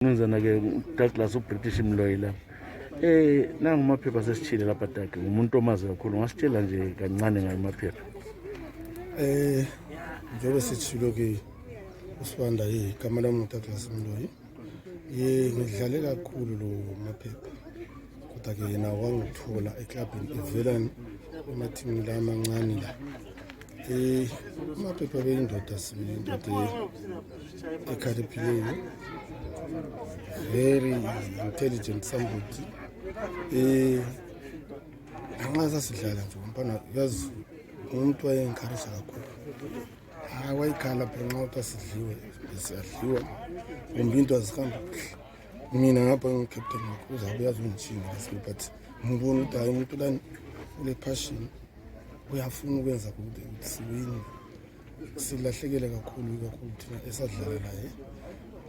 Ngizana-ke Douglas uBritish Mloyi la. Nangu amaphepha sesitshile lapha Doug. Umuntu omazi kakhulu. Ungasitshela nje kancane ngayo amaphepha. Njengoba sitshilo ke uSibanda igama lami uDouglas Mloyi. Ngidlale kakhulu lo maphepha. Kodwa ke yena wangithola eklabini eVelan emathimini la amancane la. Amaphepha beyindoda indoda ekhaliphile. Very intelligent somebody. Angaza sidlala nje umfana yazi umuntu wayengiencourage kakhulu. Wayikhala phela nxa usidliwe siyadliwa umbinto azihamba mina ngapha ngicaptain wakho uzabuya uzongitshinga but ngibona ukuthi hayi umuntu lana ule passion uyafuna ukwenza ukuthi siwini silahlekele kakhulu thina esadlala naye.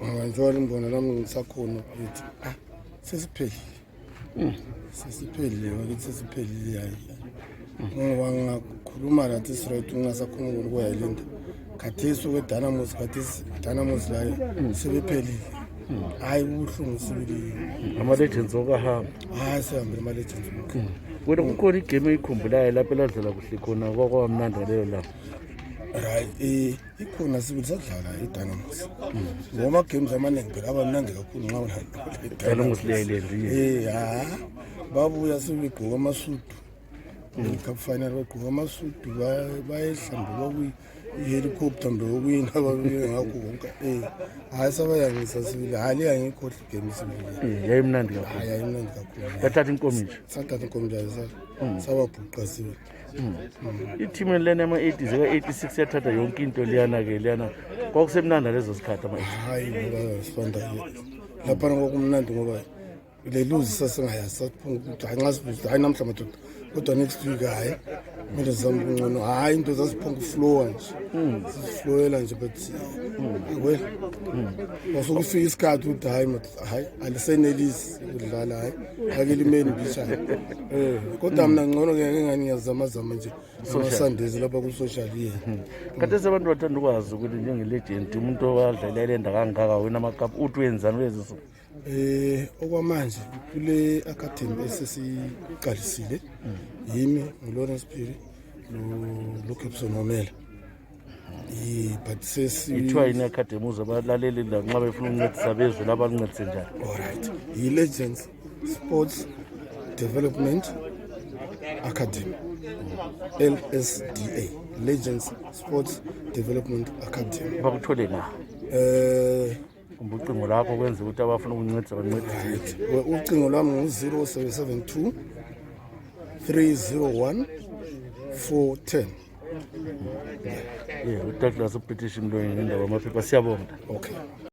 Njengoba ngibona nami ngisakhona ukuthi sesiphelile ukuthi sesiphelile hayi. Ngoba ngakhuluma lathi straight ungasakhona ukuyayilinda. Khathesi kweDynamos Dynamos la sebephelile. Hayi ubuhlungu sibili. Ama-legends okahamba. Sihambile ama-legends. Wena kukhona igame eyikhumbulayo lapho eladlala kuhle khona kwakwamnandi leyo la. Right, ikhona sibili sadlala iDynamos. Ngoba games amaningi phela abamnandi kakhulu nxa udlala Dynamos leyo. Babuya sebegqoka amasudu. Cup final bagqoka amasudu bayehlambe helicopter mbe ukuwina ababuye ngakho konke. Hayi sabayangisa sibili hali angikhohle game sibili. Yayimnandi kakhulu. Yayimnandi kakhulu. Yathatha inkomishi. Sathatha inkomishi sababhuqa sibili. Iteam lena ama-80s eka-86 yathatha yonke into liyana-ke liyana. Kwakusemnandi lezo sikhathi ama-80s. Hayi ngoba Sibanda laphana kwakumnandi ngoba le lose sasingayazi saphunga ukuthi hayi nxa sibuze hayi namhla madoda kodwa next week hayi kumele sizame ukungcono hayi into zasiphunga ukuflowa nje siflowela nje but well wasukufika isikhathi ukuthi hayi alisenelisi ukudlala hayi akelimeni bisha kodwa mina ngcono ngeke ngani ngiyazamazama nje amasandezi lapha ku-social year. Khathesi abantu bathanda ukwazi ukuthi njenge-legend umuntu owadlalela elenda kangaka wena amakapu uthi wenzani kulezi. Okwamanje kule academy esesiqalisile yimi nguLawrence Phiri lo Capson Omela. But ithiwa yini academy uzabalaleli la nxa befuna ukuncedisa bezwe labancedise njani? Alright, Legends Sports Development Academy, LSDA, Legends Sports Development Academy. Bakuthole na ucingo lakho kwenza ukuthi abafuna ukuncedisa bancedise. Ucingo lwami ngu-0772 301 410. uDouglas uBritish Mloyi ngendaba amaphepha siyabonga. Okay.